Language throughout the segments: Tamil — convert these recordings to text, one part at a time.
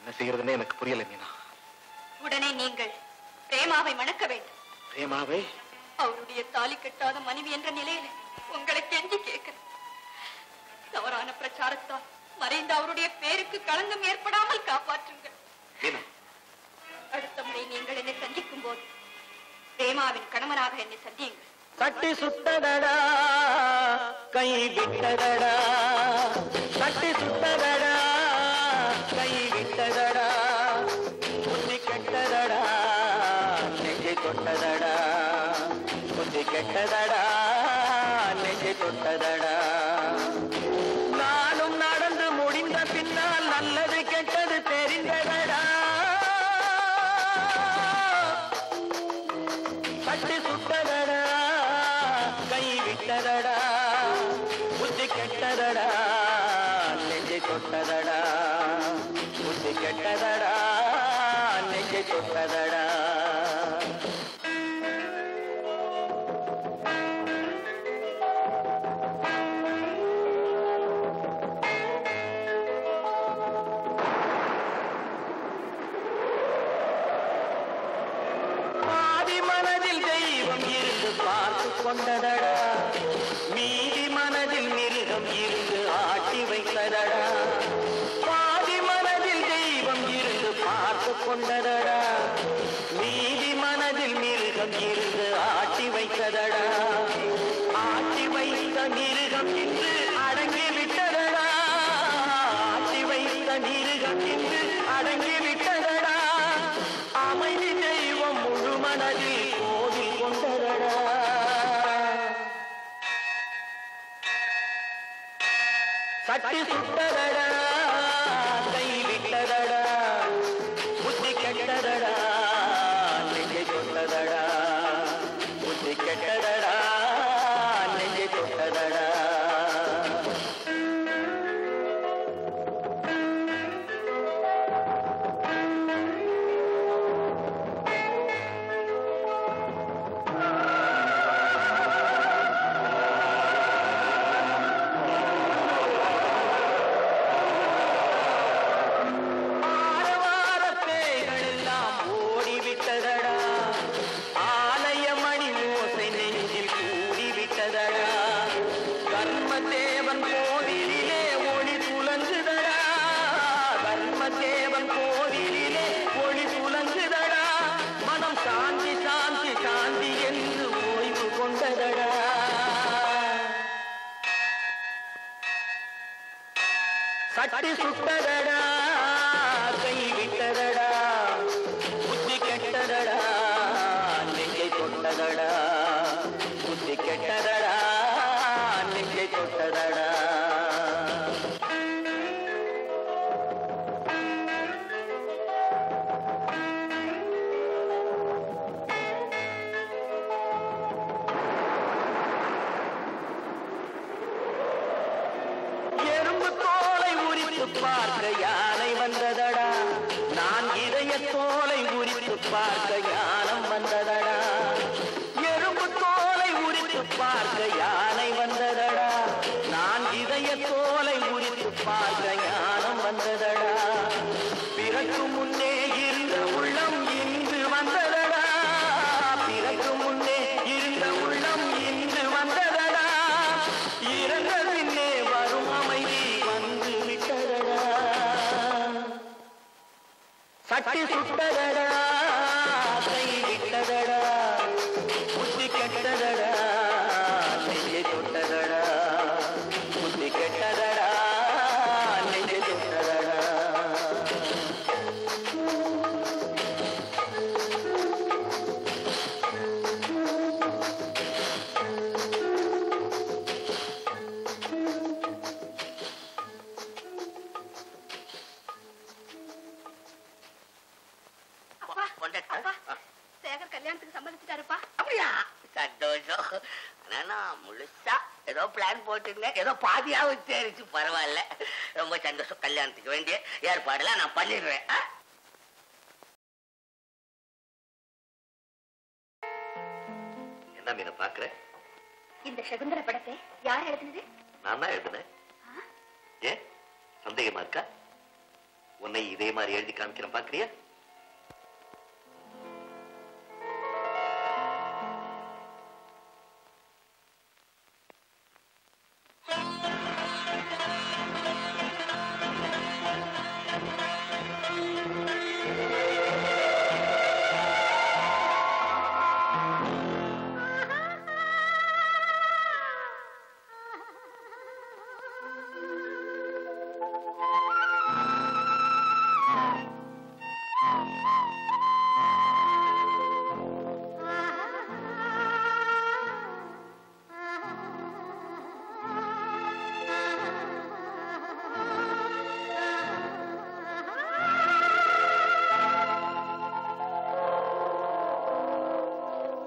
என்ன செய்யறதுன்னு எனக்கு புரியல மீனா. உடனே நீங்கள் பிரேமாவை மணக்க வேண்டும். பிரேமாவை? அவருடைய தாலி கட்டாத மனைவி என்ற நிலையில உங்களை கெஞ்சி கேட்கிறேன். தவறான பிரச்சாரத்தால் மறைந்த அவருடைய பேருக்கு களங்கம் ஏற்படாமல் காப்பாற்றுங்கள். அடுத்த முறை நீங்கள் என்னை சந்திக்கும் போது பிரேமாவின் கணவனாக என்னை சந்தியுங்கள். கட்டி சுட்டதடா கை விட்டதடா, கட்டி சுட்டதடா கை விட்டதடா, புத்தி கெட்டதடா நெஞ்சை தொட்டதடா, புத்தி கெட்டதடா நெஞ்சை தொட்டதடா. நானும் நடந்து முடிந்த பின்னால் நல்லது கெட்டது தெரிந்ததடா. கட்டி சுட்டதடா கை விட்டதடா, புத்தி கெட்டதடா நெஞ்சை தொட்டதடா, புத்தி கெட்டதடா நெஞ்சை தொட்டதடா. பார்த்து கொண்டதடா, மீதி மனதில் மிருகம் இருந்து ஆட்டி வைத்ததடா. பாதி மனதில் தெய்வம் இருந்து பார்த்து கொண்டதடா, மீதி மனதில் மிருகம் இருந்து ஆட்டி வைத்ததடா. ஆட்டி வைத்த மிருகம் இன்று அடங்கி விட்டதடா, ஆட்டி வைத்த மிருகம் இன்று அடங்கி விட்டதடா. அமைதி தெய்வம் முழு மனதில் கோவில் கொண்டதடா. கட்டி சுட்டதடா கை விட்டதடா, புத்தி கெட்டதடா நெஞ்சை தொட்டதடா, புத்தி கெட்டதடா நெஞ்சை தொட்டதடா. கட்டி சுட்டதடா கை விட்டதடா, புத்தி கெட்டதடா நெஞ்சை தொட்டதடா, புத்தி கெட்டதடா நெஞ்சை தொட்டதடா. பார்க்க யானை வந்ததடா, நான் இதய தோலை உரித்து பார்க்க ஞானம் வந்ததடா. எறும்பு தோலை உரித்து பார்க்க யானை வந்ததடா, நான் இதய தோலை உரித்து பார்க்க ஞானம் வந்ததடா. பிறகு முன்னே இருந்த உள்ளம் இன்று வந்ததடா, பிறகு முன்னே இருந்த உள்ளம் இன்று வந்ததடா. இறந்த பின்னே வரும் அமைதி வந்து விட்டதடா. கட்டி சுட்டதடா கை விட்டதடா, புத்தி கெட்டதடா நெஞ்சை தொட்டதடா, புத்தி கெட்டதடா நெஞ்சை தொட்டதடா. சேகர் கல்யாணத்துக்கு சம்மதிச்சிட்டாருப்பா. அப்படியா? சந்தோஷம். ஆனா முழுசா ஏதோ பிளான் போட்டுருந்தேன், ஏதோ பாதியாவது தெரிச்சு. பரவாயில்ல, ரொம்ப சந்தோஷம். கல்யாணத்துக்கு வேண்டிய ஏற்பாடுலாம் நான் பண்ணிடுறேன். என்ன மீனை பாக்குறேன்? இந்த சகுந்தர படத்தை யார் எழுதுனது? நான் தான் எழுதுனேன். ஏன் சந்தேகமா இருக்கா? உன்னை இதே மாதிரி எழுதி காமிக்கிறேன், பாக்குறியா?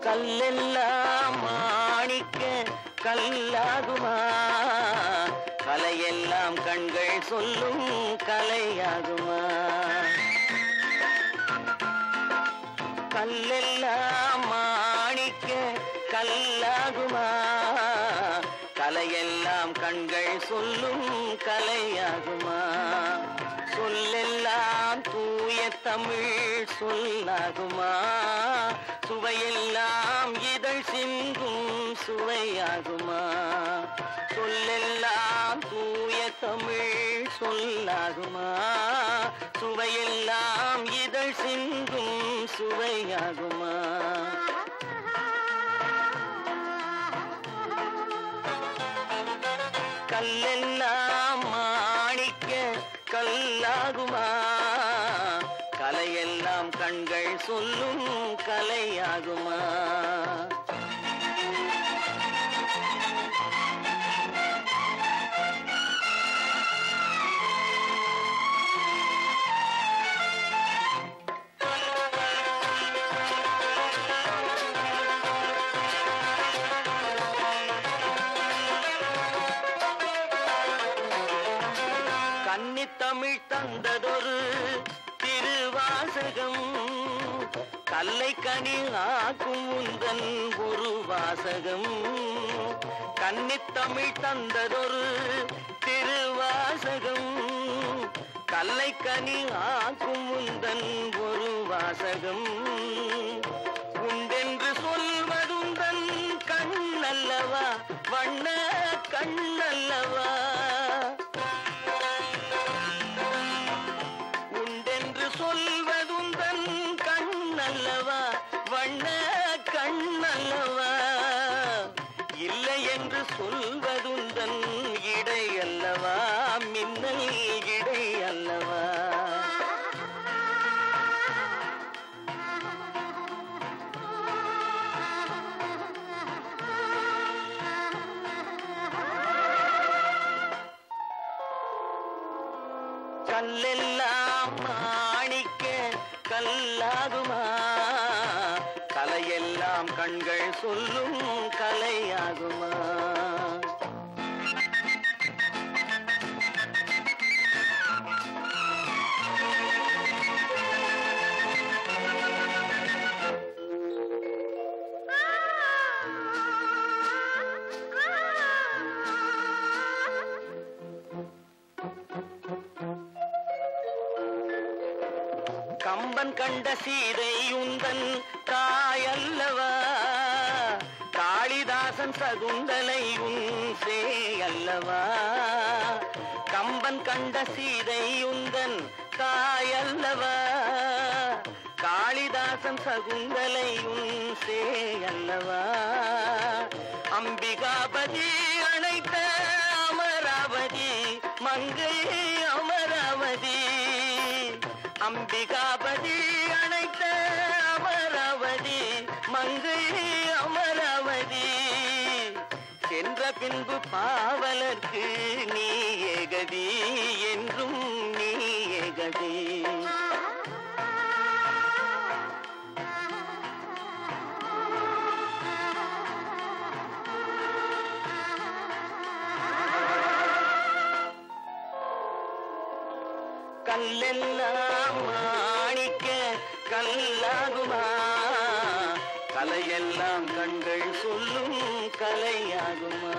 கல்லெல்லாம் மாணிக்க கல்லாகுமா, கலையெல்லாம் கண்கள் சொல்லும் கலையாகுமா. கல்லெல்லாம் மாணிக்க கல்லாகுமா, கலையெல்லாம் கண்கள் சொல்லும் கலையாகுமா. சொல்லெல்லாம் தூய தமிழ் சொல்லாகுமா, சுவையெல்லாம் இதழ் சிந்தும் சுவையாகுமா. சொல்லெல்லாம் தூய தமிழ் சொல்லாகுமா, சுவையெல்லாம் இதழ் சிந்தும் சுவையாகுமா. கல்லெல்லாம் மாணிக்க கல்லாகுமா, கலையெல்லாம் கண்கள் சொல்லும் கலையாகுமா. கன்னித்தமிழ் தந்ததொரு திருவாசகம், கல்லை கனி ஆக்கும் உந்தன் ஒரு வாசகம். கன்னித்தமிழ் தந்ததொரு திருவாசகம், கல்லை கனி ஆக்கும் உந்தன் ஒரு வாசகம். உண்டென்று சொல்வதுந்தன் கண்ணல்லவா, வண்ண கண்ணல்லவா. சொல்வதுந்தன் கண்ணல்லவா, வண்ண கண்ணல்லவா. இல்லை என்று சொல்வதுந்தன் இடை அல்லவா, மின்னல் இடை அல்லவா. கல்லெல்லாம் மாணிக்க கல்லாகுமா, கலையெல்லாம் கண்கள் சொல்லும் கலையாகுமா. கம்பன் கண்ட சீதை உந்தன் தாயல்லவா, காளிதாசன் சகுந்தலை உன் சேயல்லவா. கம்பன் கண்ட சீதை உந்தன் தாயல்லவா, காளிதாசன் சகுந்தலை உன் சேயல்லவா. அம்பிகாபதி அணைத்த அமராவதி மங்கை அமராவதி. அம்பிகாபதி அணைத்த அமராவதி மங்கை அமராவதி. சென்ற பின்பு பாவலர்க்கு நீ ஏகதி, என்றும் நீ ஏகதி. கல்லெல்லாம் மாணிக்க கல்லாகுமா, கலையெல்லாம் கண்கள் சொல்லும் கலையாகுமா.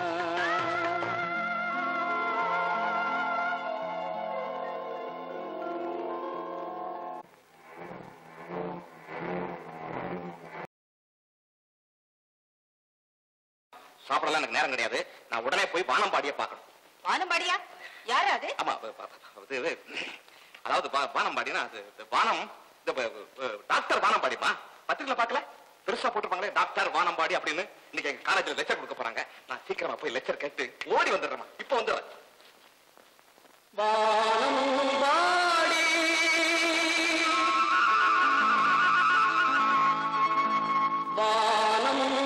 சாப்பிடலாம் எனக்கு நேரம் கிடையாது. நான் உடனே போய் வானம்பாடியை பார்க்கணும். வானம்பாடியா? யாரு அது? ஆமா, அதாவது வானம்பாடினா வானம், டாக்டர் வானம்பாடிமா. பத்திரிகையில பார்க்கல, பெருசா போட்டுருப்பாங்களே டாக்டர் வானம்பாடி அப்படின்னு. இன்னைக்கு எங்க காலேஜ்ல லெக்சர் கொடுக்க போறாங்க. நான் சீக்கிரமா போய் லெக்சர் கேட்டு ஓடி வந்துடுறேன். இப்ப வந்து வானம்பாடி வானம்பாடி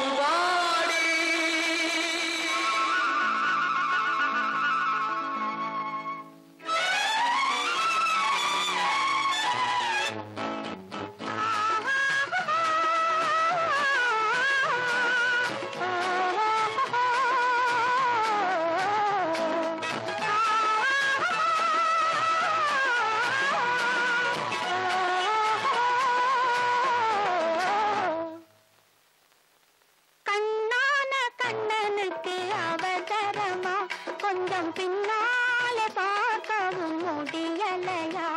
பின்னாலே பார்க்கவும் முடியலையா?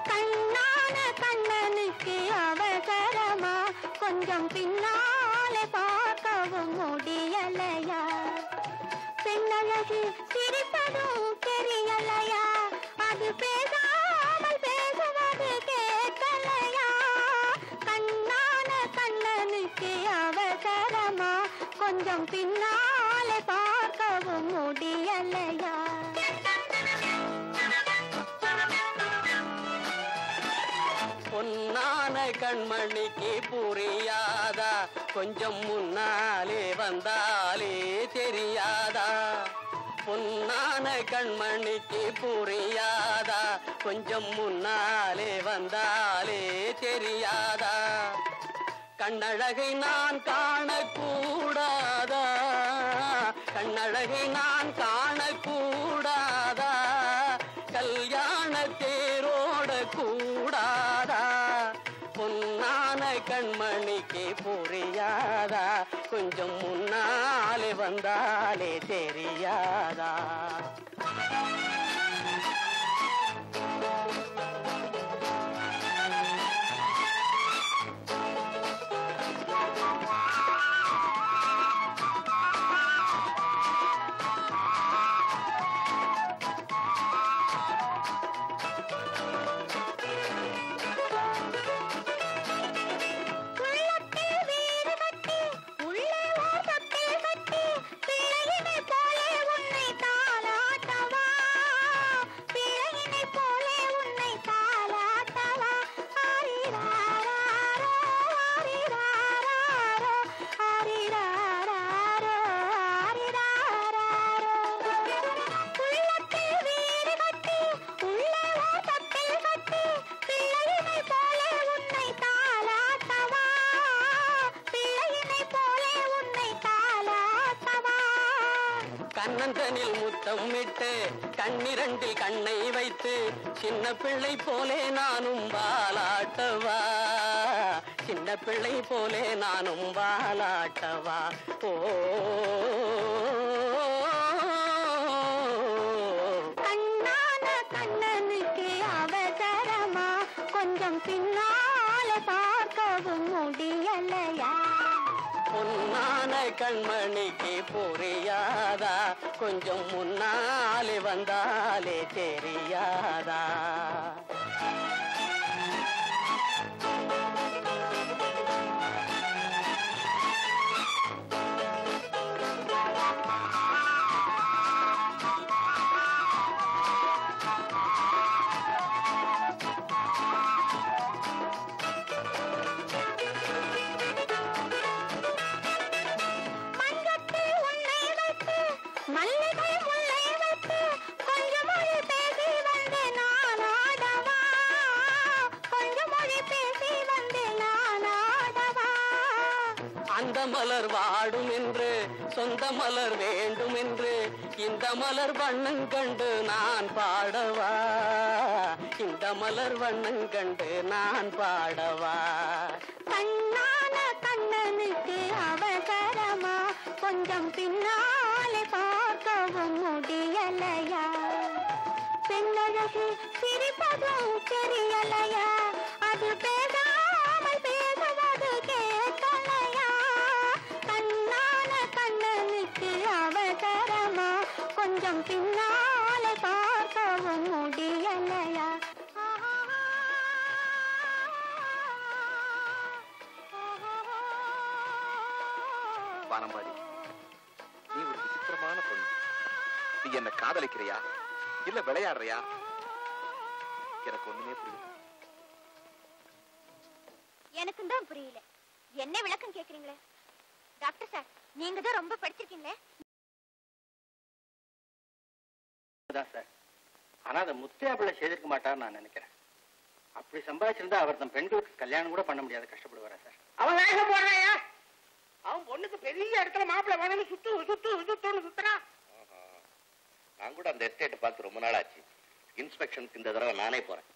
கண்ணான கண்ணனுக்கு அவசரமா, கொஞ்சம் பின்னாலே பார்க்கவும் முடியலையா? பெண்ணழகு சிரிப்பதும் தெரியலையா? அது பேசாமல் பேசுவது கேட்கலையா? கண்ணான கண்ணனுக்கு அவசரமா, கொஞ்சம் பின்னாலே பார்க்கவும் முடியலையா? பொன்னான கண்மணிக்கு புரியாதா? கொஞ்சம் முன்னாலே வந்தாலே தெரியாதா? பொன்னான கண்மணிக்கு புரியாதா? கொஞ்சம் முன்னாலே வந்தாலே தெரியாதா? கண்ணழகை நான் காணக்கூடாதா? கண்ணழகை நான் காணக்கூடாதா? கல்யாண தேரோட கூடாதா? பொன்னான கண்மணிக்கு புரியாதா? கொஞ்சம் முன்னாலே வந்தாலே தெரியாதா? கண்ணந்தனில் முத்தம் விட்டு கண்ணிரண்டில் கண்ணை வைத்து சின்ன பிள்ளை போலே நானும் வாலாட்டவா? சின்ன பிள்ளை போலே நானும் வாலாட்டவா? ஓ கண்ணான கண்ணனுக்கு அவசரமா, கொஞ்சம் பின்னாலே பார்க்கவும் முடியலையா? பொன்னான கண்மணிக்கு புரியாதா? கொஞ்சம் முன்னாலே வந்தாலே தெரியாதா? மல்லிகை முல்லை வைத்து கொஞ்சம் மொழி பேசி வந்து நான் ஆடவா? கொஞ்சம் மொழி பேசி வந்து நான் ஆடவா? அந்த மலர் வாடும் என்று சொந்த மலர் வேண்டும் என்று இந்த மலர் வண்ணம் கண்டு நான் பாடவா? இந்த மலர் வண்ணம் கண்டு நான் பாடவா? கண்ணான கண்ணனுக்கு அவசரமா, கொஞ்சம் பின்னாலே பார்க்கவும் முடியலையா? பெண்ணழகு சிரிப்பதும் தெரியலையா? அது பேசாமல் பேசுவது கேட்கலையா? கண்ணான கண்ணனுக்கு கொஞ்சம் பின்னால பார்க்கவும் முடியலையா? வானம்பாடி, நீ ஒரு விசித்திரமான பொண்ணு. நீ என்ன காதலிக்கிறியா இல்ல விளையாடுறியா? எனக்கு ஒண்ணுமே புரியல. எனக்கும் தான் புரியல. என்ன விளக்கம் கேக்குறீங்களே? டாக்டர் சார், நீங்க தான் ரொம்ப படிச்சிருக்கீங்களே. சார், ஆனா அதை முத்தையாப்பிள்ளை செய்திருக்க மாட்டார்னு நான் நினைக்கிறேன். அப்படி சம்பாதிச்சிருந்தா அவர் தன் பெண்களுக்கு கல்யாணம் கூட பண்ண முடியாது கஷ்டப்படுவாரா சார்? அவன் வேக போடுறாயா? அவன் பொண்ணுக்கு பெரிய இடத்துல மாப்பிள்ளை வேணும்னு சுத்துன்னு சுத்துறான். நான் கூட அந்த எஸ்டேட் பார்த்து ரொம்ப நாள் ஆச்சு. இன்ஸ்பெக்ஷனுக்கு இந்த தடவை நானே போறேன்.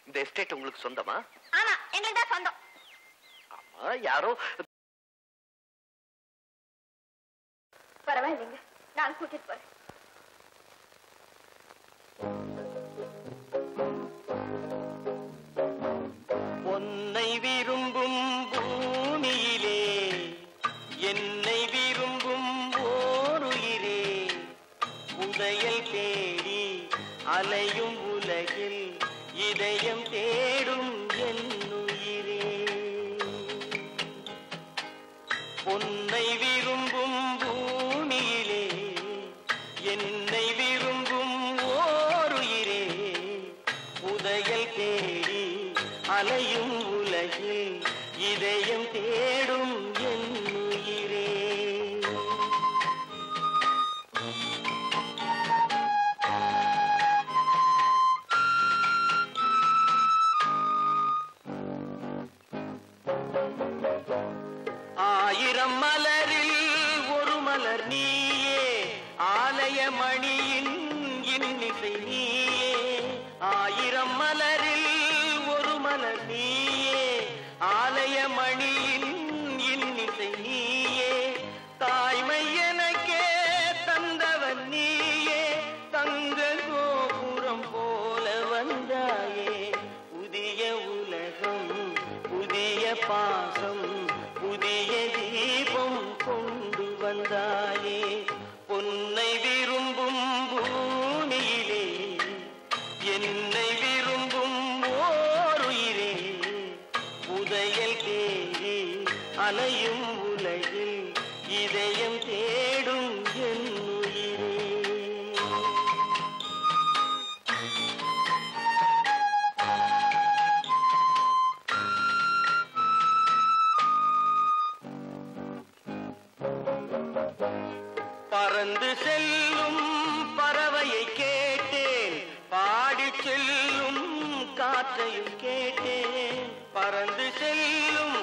இந்த எஸ்டேட் உங்களுக்கு சொந்தமா? ஆமா, எங்களுக்கு தான் சொந்தம். ஆமா, யாரோ பரவாயில்லைங்க, நான் கூட்டிட்டு போறேன். உன்னை விரும்பும் பூமியிலே என்னை விரும்பும் ஓருயிரே, புதையல் தேடி அலையும் உலகில் இதயம் தேடும் என்னுயிரே. பொன்னை விரும்பும் பூமியிலே என்னை விரும்பும் ஓருயிரே. புதையல் தேடி அலையும் உலகில் இதயம் தேடும் என்னுயிரே. ஆயிரம் மலரில் ஒரு மலர் நீயே, ஆலய மணியின் இன்னிசை நீயே. ஆயிரம் மலரில் ஒரு மலர் நீயே, ஆலய மணியின் இன்னிசை நீயே. தாய்மை எனக்கே தந்தவன் நீயே, தங்க கோபுரம் போல வந்தாயே. புதிய உலகம் புதிய பாசம் புதிய தீபம் கொண்டு வந்தாயே. பொன்னை விரும்பும் பூமியிலே என்னை விரும்பும் ஓருயிரே. புதையல் தேடி அலையும் உலகில் இதயம் தேடும் என்னுயிரே. பறந்து செல்லும் பறவையை கேட்டேன், பாடி செல்லும் காற்றையும் கேட்டேன். பறந்து செல்லும்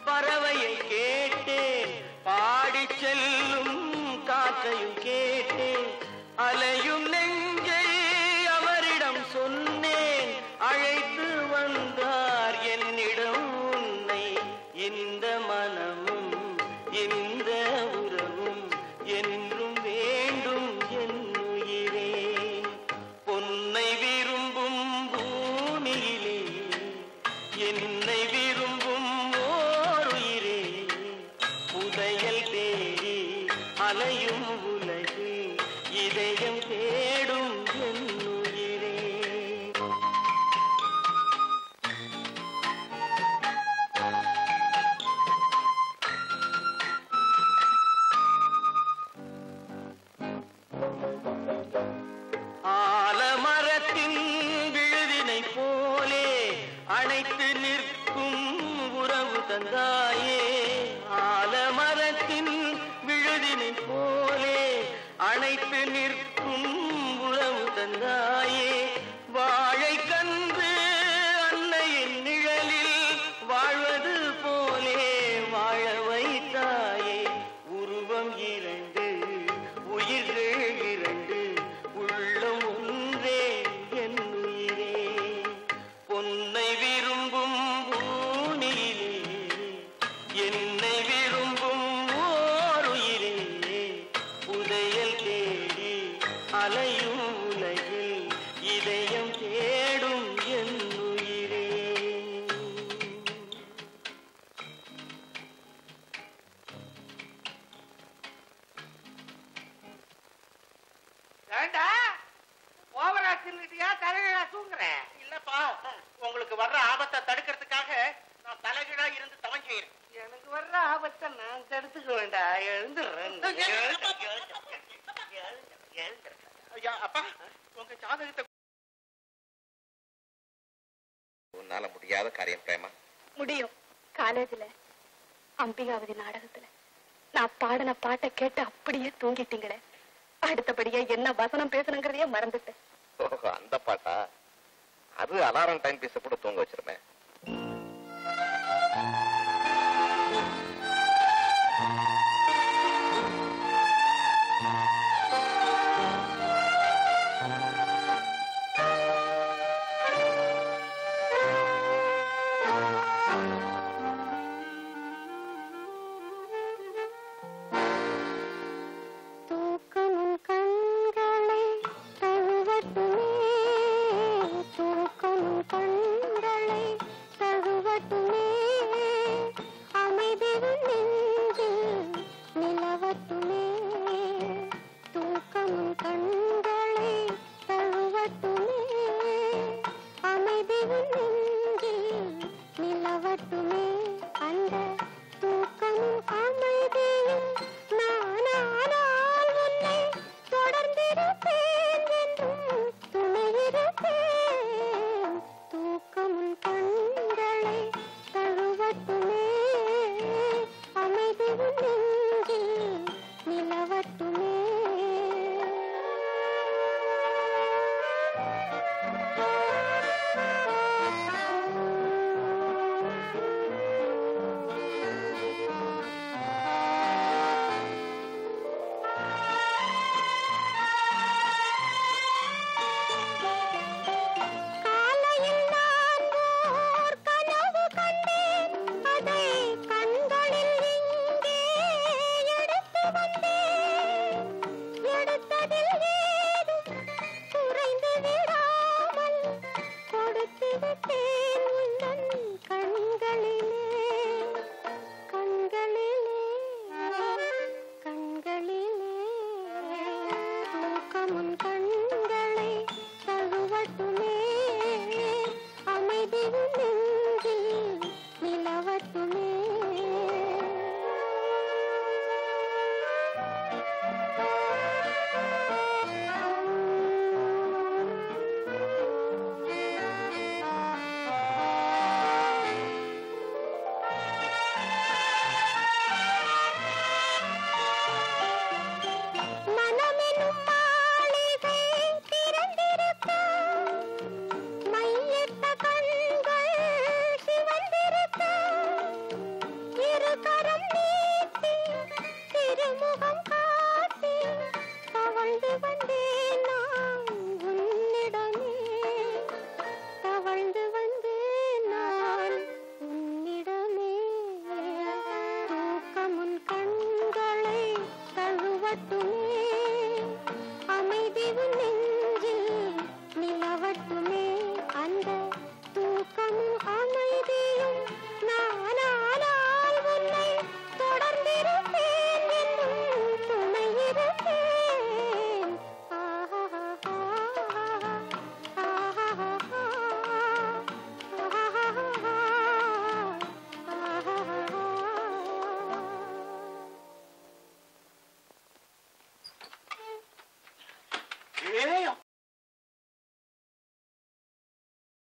பறவையை கேட்டேன், பாடி செல்லும் காற்றையும் கேட்டேன். அலையும் நெஞ்சை அவரிடம் சொன்னேன், அழைத்து வந்தார் என்னிடம் உன்னை. இந்த மனமும் இந்த உறவும் என்றும் வேண்டும் என்னுயிரே. பொன்னை விரும்பும் பூமியிலே என்னை விரும்பும் ஓருயிரே. புதையல் தேடி அலையும் உலகில் இதயம் தேடும் என்னுயிரே. ஆலமரத்தின் விழுதினை போலே அணைத்து நிற்கும் உறவு தந்தாயே. ஆலமரத்தின் விழுதினை போலே அணைத்து நிற்கும் உறவு தந்தாயே. வாழை கன்று அன்னையின் நிழலில் வாழ்வது போலே வாழ வைத்தாயே. உருவம் இரண்டு உயிர்கள் இரண்டு உள்ளம் ஒன்றே என்னுயிரே. பொன்னை விரும்பும் பூமியிலே என்னை விரும்பும் ஓருயிரே. புதையல் தேடி அலையும் உலகில் இதயம் தேடும் என்னுயிரே. ஏண்டா ஓவரா தின்னுட்டியா தலைகீழா தூங்குற? இல்லப்பா, உங்களுக்கு வர்ற ஆபத்தை தடுக்கிறதுக்காக நான் தலைகீழா இருந்து தவம் செய்யறேன். எனக்கு வர்ற ஆபத்தை நான் தடுத்துக்க வேண்டாம். எழுந்துடுறேன். ஐயா அப்பா, உங்க ஜாதகத்தை உன்னால முடியாத காரியம் பிரேமா. முடியும். காலேஜ்ல அம்பிகாவதி நாடகத்துல நான் பாடின பாட்டை கேட்டு அப்படியே தூங்கிட்டீங்களே. அடுத்தபடியா என்ன வசனம் பேசணுங்கிறதையே மறந்துட்டேன். அந்த பாட்டா? அது அலாரம் டைம் பீஸ கூட தூங்க வச்சிருமே.